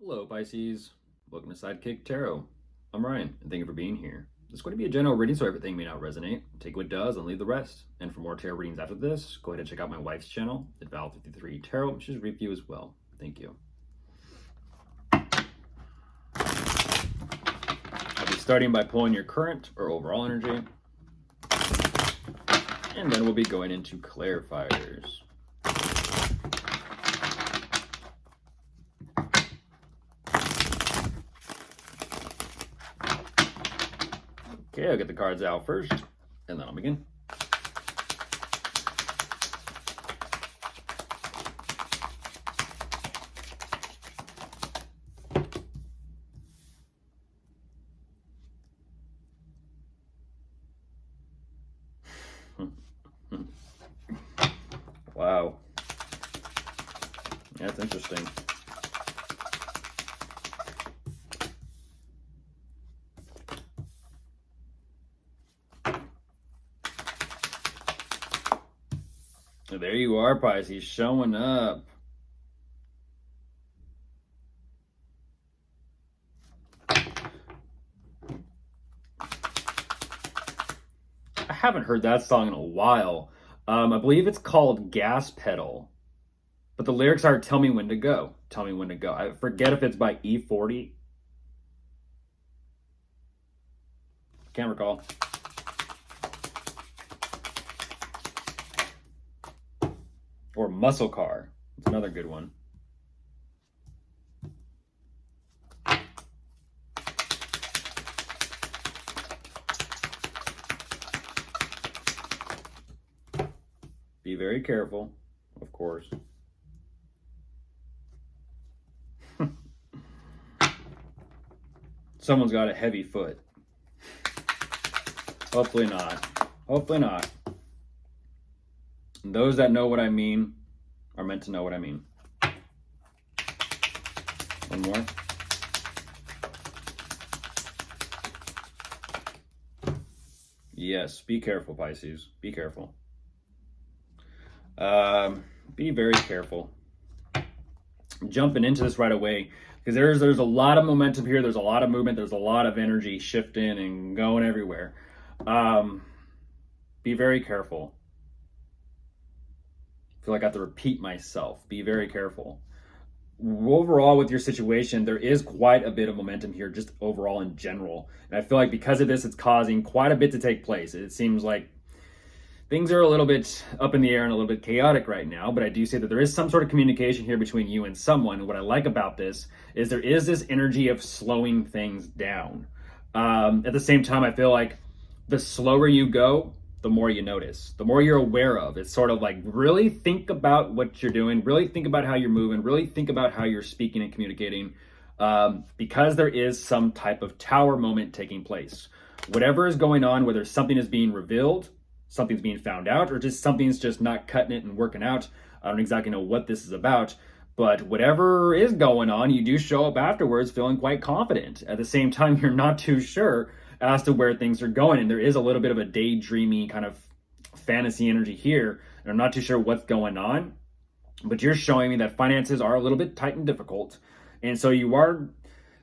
Hello, Pisces. Welcome to Sidekick Tarot. I'm Ryan, and thank you for being here. This is going to be a general reading, so everything may not resonate. Take what does and leave the rest. And for more tarot readings after this, go ahead and check out my wife's channel at Val53 Tarot. She's read for you as well. Thank you. I'll be starting by pulling your current or overall energy, and then we'll be going into clarifiers. Okay, I'll get the cards out first, and then I'll begin. Wow. That's interesting. There you are, Pisces, showing up. I haven't heard that song in a while. I believe it's called Gas Pedal, but the lyrics are "Tell me when to go, tell me when to go." I forget if it's by E40. Can't recall. Or Muscle Car. It's another good one. Be very careful, of course. Someone's got a heavy foot. Hopefully not. Hopefully not. And those that know what I mean are meant to know what I mean. One more. Yes, be careful, Pisces. Be careful. Be very careful. Jumping into this right away, because there's a lot of momentum here. There's a lot of movement. There's a lot of energy shifting and going everywhere. Be very careful. I feel like I have to repeat myself. Be very careful. Overall, with your situation, there is quite a bit of momentum here, just overall in general. And I feel like because of this, it's causing quite a bit to take place. It seems like things are a little bit up in the air and a little bit chaotic right now, but I do say that there is some sort of communication here between you and someone. And what I like about this is there is this energy of slowing things down. At the same time, I feel like the slower you go, the more you notice, the more you're aware of. It's sort of like really think about what you're doing, really think about how you're moving, really think about how you're speaking and communicating, because there is some type of tower moment taking place. Whatever is going on, whether something is being revealed, something's being found out, or just something's just not cutting it and working out. I don't exactly know what this is about, but whatever is going on, you do show up afterwards feeling quite confident. At the same time, you're not too sure as to where things are going, and there is a little bit of a daydreamy kind of fantasy energy here, and I'm not too sure what's going on, but you're showing me that finances are a little bit tight and difficult, and so you are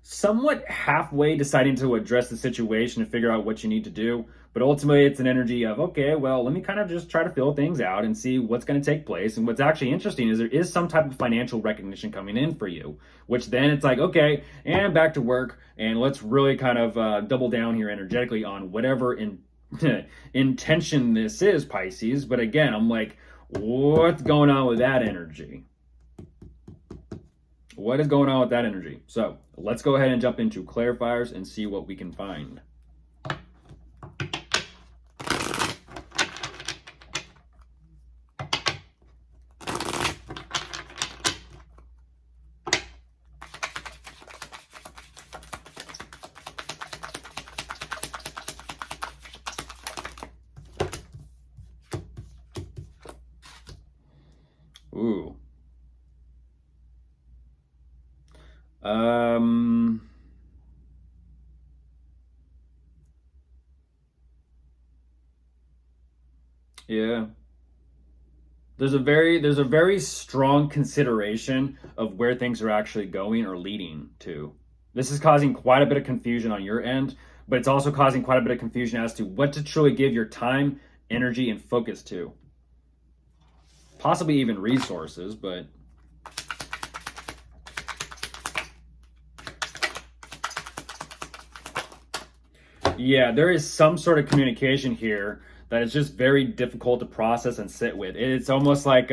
somewhat halfway deciding to address the situation and figure out what you need to do. But ultimately, it's an energy of, okay, well, let me kind of just try to fill things out and see what's going to take place. And what's actually interesting is there is some type of financial recognition coming in for you, which then it's like, okay, and back to work. And let's really kind of double down here energetically on whatever intention this is, Pisces. But again, I'm like, what's going on with that energy? What is going on with that energy? So let's go ahead and jump into clarifiers and see what we can find. Ooh. Um, yeah. there's a very strong consideration of where things are actually going or leading to. This is causing quite a bit of confusion on your end, but it's also causing quite a bit of confusion as to what to truly give your time, energy, and focus to. Possibly even resources, but yeah, there is some sort of communication here that is just very difficult to process and sit with. It's almost like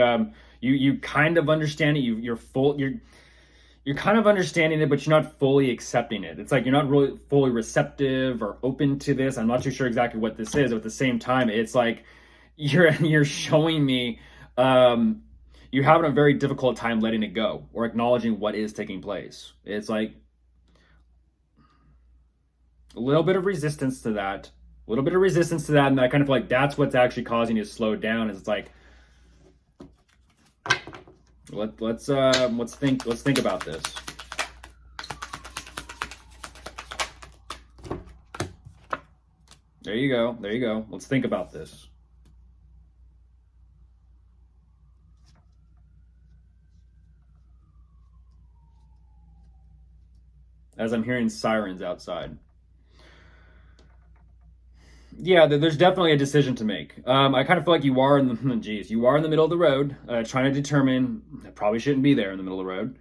you kind of understand it. You're kind of understanding it, but you're not fully accepting it. It's like you're not really fully receptive or open to this. I'm not too sure exactly what this is. But at the same time, it's like you're showing me you're having a very difficult time letting it go or acknowledging what is taking place. It's like a little bit of resistance to that, a little bit of resistance to that, and I kind of feel like that's what's actually causing you to slow down. Is it's like let's think about this. There you go. There you go. Let's think about this. As I'm hearing sirens outside. Yeah, there's definitely a decision to make. I kind of feel like you are in the geez, you are in the middle of the road, trying to determine. I probably shouldn't be there in the middle of the road.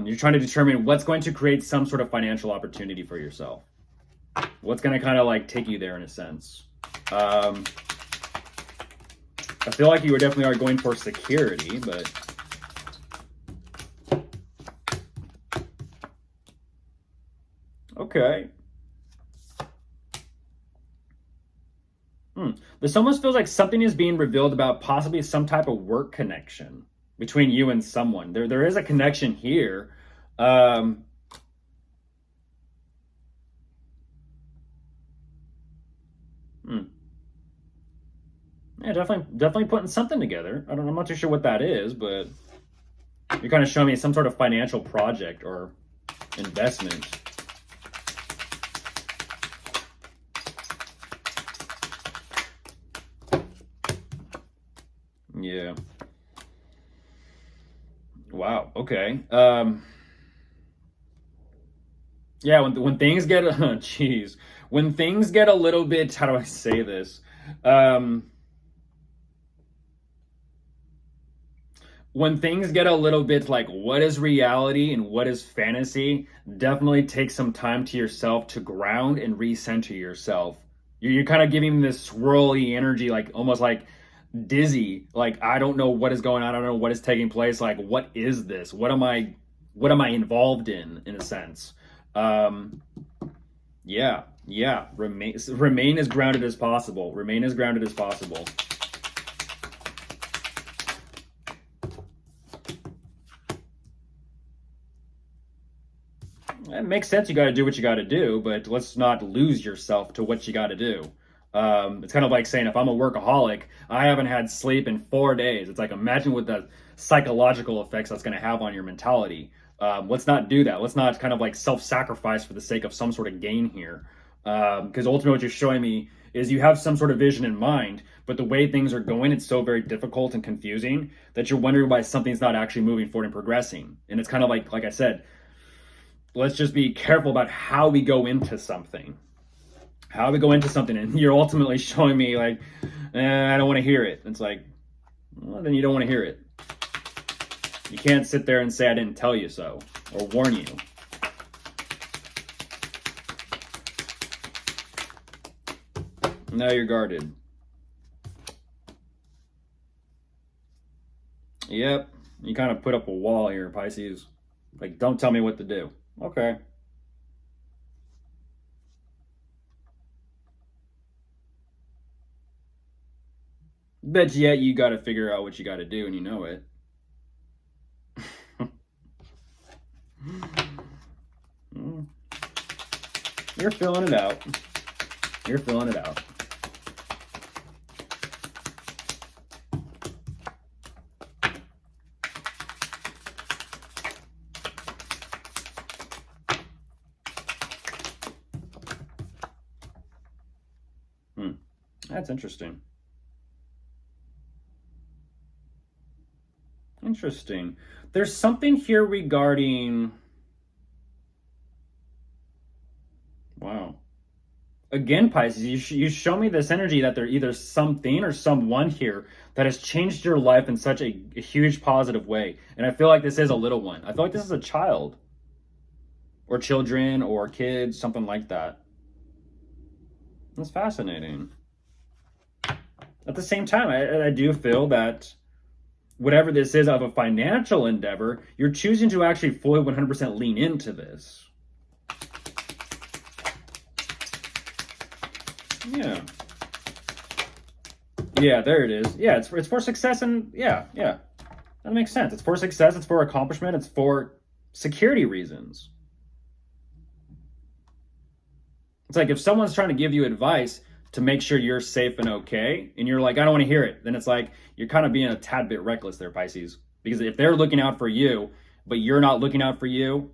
You're trying to determine what's going to create some sort of financial opportunity for yourself. What's going to kind of like take you there in a sense. I feel like you definitely are going for security, but okay. This almost feels like something is being revealed about possibly some type of work connection between you and someone. There is a connection here. Um, hmm. Yeah, definitely putting something together. I'm not too sure what that is, but you're kind of showing me some sort of financial project or investment. Yeah. Wow. Okay. Yeah. When things get, jeez, when things get a little bit, how do I say this? Um, when things get a little bit like what is reality and what is fantasy, definitely take some time to yourself to ground and recenter yourself. You're kind of giving this swirly energy, like almost like dizzy. Like I don't know what is going on. I don't know what is taking place. Like what is this? What am I involved in a sense? Um, yeah, yeah. Remain as grounded as possible. Remain as grounded as possible. It makes sense. You got to do what you got to do, but let's not lose yourself to what you got to do. It's kind of like saying if I'm a workaholic, I haven't had sleep in 4 days. It's like imagine what the psychological effects that's going to have on your mentality. Let's not do that. Let's not kind of like self-sacrifice for the sake of some sort of gain here. Because ultimately, what you're showing me is you have some sort of vision in mind, but the way things are going, it's so very difficult and confusing that you're wondering why something's not actually moving forward and progressing. And it's kind of like I said, let's just be careful about how we go into something. How we go into something, and you're ultimately showing me like, I don't want to hear it. It's like, well, then you don't want to hear it. You can't sit there and say I didn't tell you so or warn you. Now you're guarded. Yep, you kind of put up a wall here, Pisces. Like, don't tell me what to do. Okay. But yet you got to figure out what you got to do, and you know it. You're filling it out. You're filling it out. Hmm. That's interesting. Interesting. There's something here regarding, wow. Again, Pisces, you show me this energy that there either something or someone here that has changed your life in such a huge positive way. And I feel like this is a little one. I feel like this is a child or children or kids, something like that. That's fascinating. At the same time, I do feel that whatever this is of a financial endeavor, you're choosing to actually fully 100% lean into this. Yeah. Yeah, there it is. Yeah, it's for success, and yeah, that makes sense. It's for success, it's for accomplishment, it's for security reasons. It's like if someone's trying to give you advice to make sure you're safe and okay, and you're like, I don't want to hear it, then it's like you're kind of being a tad bit reckless there, Pisces. Because if they're looking out for you, but you're not looking out for you,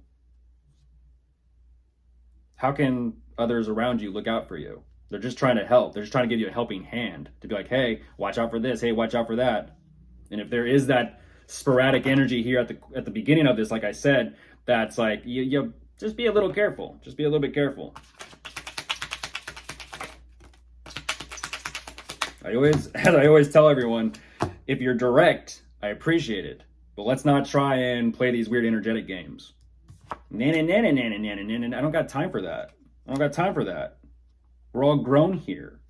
how can others around you look out for you? They're just trying to help. They're just trying to give you a helping hand to be like, hey, watch out for this. Hey, watch out for that. And if there is that sporadic energy here at the beginning of this, like I said, that's like you just be a little careful. Just be a little bit careful. As I always tell everyone, if you're direct, I appreciate it. But let's not try and play these weird energetic games. I don't got time for that. I don't got time for that. We're all grown here.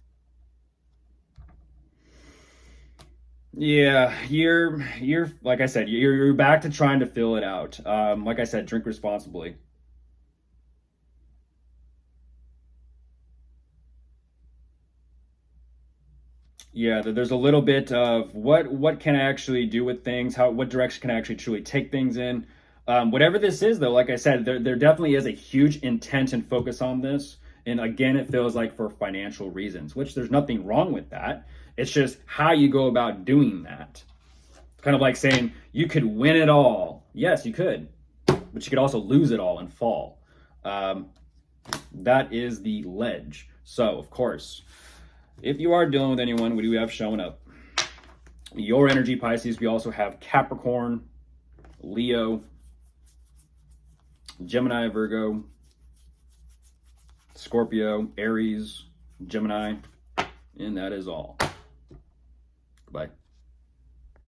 Yeah, you're like I said, you're back to trying to fill it out. Like I said, drink responsibly. Yeah, there's a little bit of what can I actually do with things, what direction can I actually truly take things in. Whatever this is, though, like I said, there definitely is a huge intent and focus on this. And again, it feels like for financial reasons, which there's nothing wrong with that. It's just how you go about doing that. It's kind of like saying you could win it all. Yes, you could, but you could also lose it all and fall. That is the ledge. So, of course, if you are dealing with anyone, what do we have showing up? Your energy, Pisces. We also have Capricorn, Leo, Gemini, Virgo, Scorpio, Aries, Gemini, and that is all. Goodbye.